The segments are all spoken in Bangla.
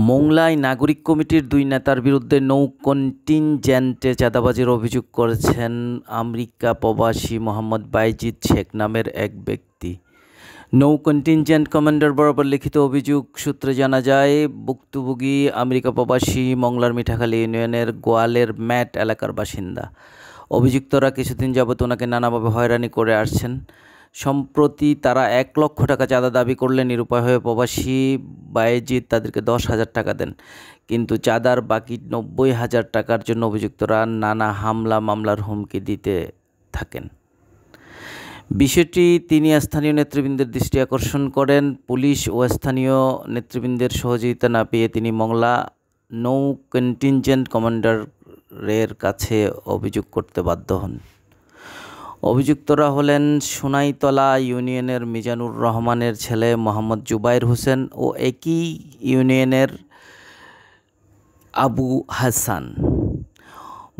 মোংলায় নাগরিক কমিটির দুই নেতার বিরুদ্ধে নৌ কন্টিনজেন্টে চাঁদাবাজির অভিযোগ করেছেন আমেরিকা প্রবাসী মোহাম্মদ বাইজিদ শেখ নামের এক ব্যক্তি। নৌ কন্টিনজেন্ট কমান্ডার বরাবর লিখিত অভিযোগ সূত্রে জানা যায়, ভুক্তভোগী আমেরিকা প্রবাসী মোংলার মিঠাখালী ইউনিয়নের গোয়ালের ম্যাট এলাকার বাসিন্দা। অভিযুক্তরা কিছুদিন যাবৎ ওনাকে নানাভাবে হয়রানি করে আসছেন। সম্প্রতি তারা ১ লক্ষ টাকা চাঁদা দাবি করলে নিরুপায় হয়ে প্রবাসী বাইজিদ তাদেরকে ১০,০০০ টাকা দেন, কিন্তু চাঁদার বাকি ৯০,০০০ টাকার জন্য অভিযুক্তরা নানা হামলা মামলার হুমকি দিতে থাকেন। বিষয়টি তিনি স্থানীয় নেতৃবৃন্দের দৃষ্টি আকর্ষণ করেন। পুলিশ ও স্থানীয় নেতৃবৃন্দের সহযোগিতা না পেয়ে তিনি মোংলা নৌ কন্টিনজেন্ট কমান্ডারের কাছে অভিযোগ করতে বাধ্য হন। অভিযুক্তরা হলেন সোনাইতলা ইউনিয়নের মিজানুর রহমানের ছেলে মোহাম্মদ জুবায়ের হোসেন ও একই ইউনিয়নের আবু হাসান।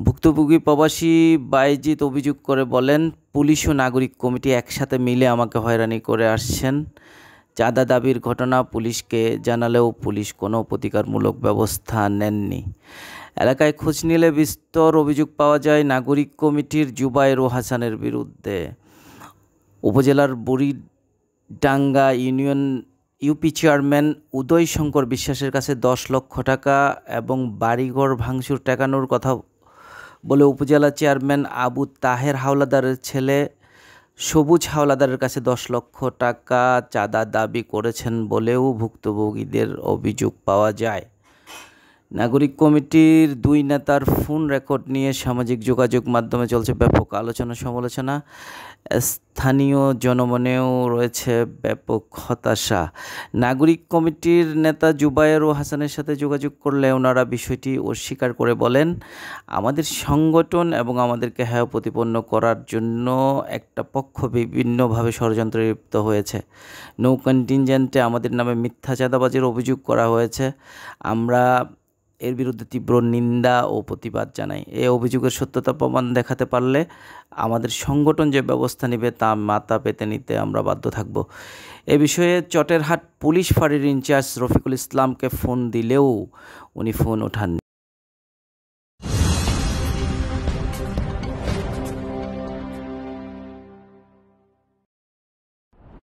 ভুক্তভোগী প্রবাসী বাইজিদ অভিযোগ করে বলেন, পুলিশ ও নাগরিক কমিটি একসাথে মিলে আমাকে হয়রানি করে আসছেন। চাঁদা দাবির ঘটনা পুলিশকে জানালেও পুলিশ কোনো প্রতিকারমূলক ব্যবস্থা নেননি। এলাকায় খোঁজ নিলে বিস্তর অভিযোগ পাওয়া যায় নাগরিক কমিটির জুবায়ের ও হাসানের বিরুদ্ধে। উপজেলার বুড়িডাঙ্গা ইউপি চেয়ারম্যান উদয় শঙ্কর বিশ্বাসের কাছে ১০ লক্ষ টাকা এবং বাড়িঘর ভাঙচুর ঠেকানোর কথা বলে উপজেলা চেয়ারম্যান আবু তাহের হাওলাদারের ছেলে সবুজ হাওলাদারের কাছে ১০ লক্ষ টাকা চাঁদা দাবি করেছেন বলেও ভুক্তভোগীদের অভিযোগ পাওয়া যায়। নাগরিক কমিটির দুই নেতার ফোন রেকর্ড নিয়ে সামাজিক যোগাযোগ মাধ্যমে চলছে ব্যাপক আলোচনা সমালোচনা। স্থানীয় জনমনেও রয়েছে ব্যাপক হতাশা। নাগরিক কমিটির নেতা জুবায়ের ও হাসানের সাথে যোগাযোগ করলে ওনারা বিষয়টি অস্বীকার করে বলেন, আমাদের সংগঠন এবং আমাদেরকে হেয় প্রতিপন্ন করার জন্য একটা পক্ষ বিভিন্নভাবে ষড়যন্ত্রে লিপ্ত হয়েছে। নৌ কন্টিনজেন্টে আমাদের নামে মিথ্যা চাঁদাবাজির অভিযোগ করা হয়েছে। আমরা এর বিরুদ্ধে তীব্র নিন্দা ও প্রতিবাদ জানাই। এই অভিযোগের সত্যতা প্রমাণ দেখাতে পারলে আমাদের সংগঠন যে ব্যবস্থা নেবে তা মাথা পেতে নিতে আমরা বাধ্য থাকব। এ বিষয়ে চটেরহাট পুলিশ ফাঁড়ির ইনচার্জ রফিকুল ইসলামকে ফোন দিলেও উনি ফোন ওঠাননি।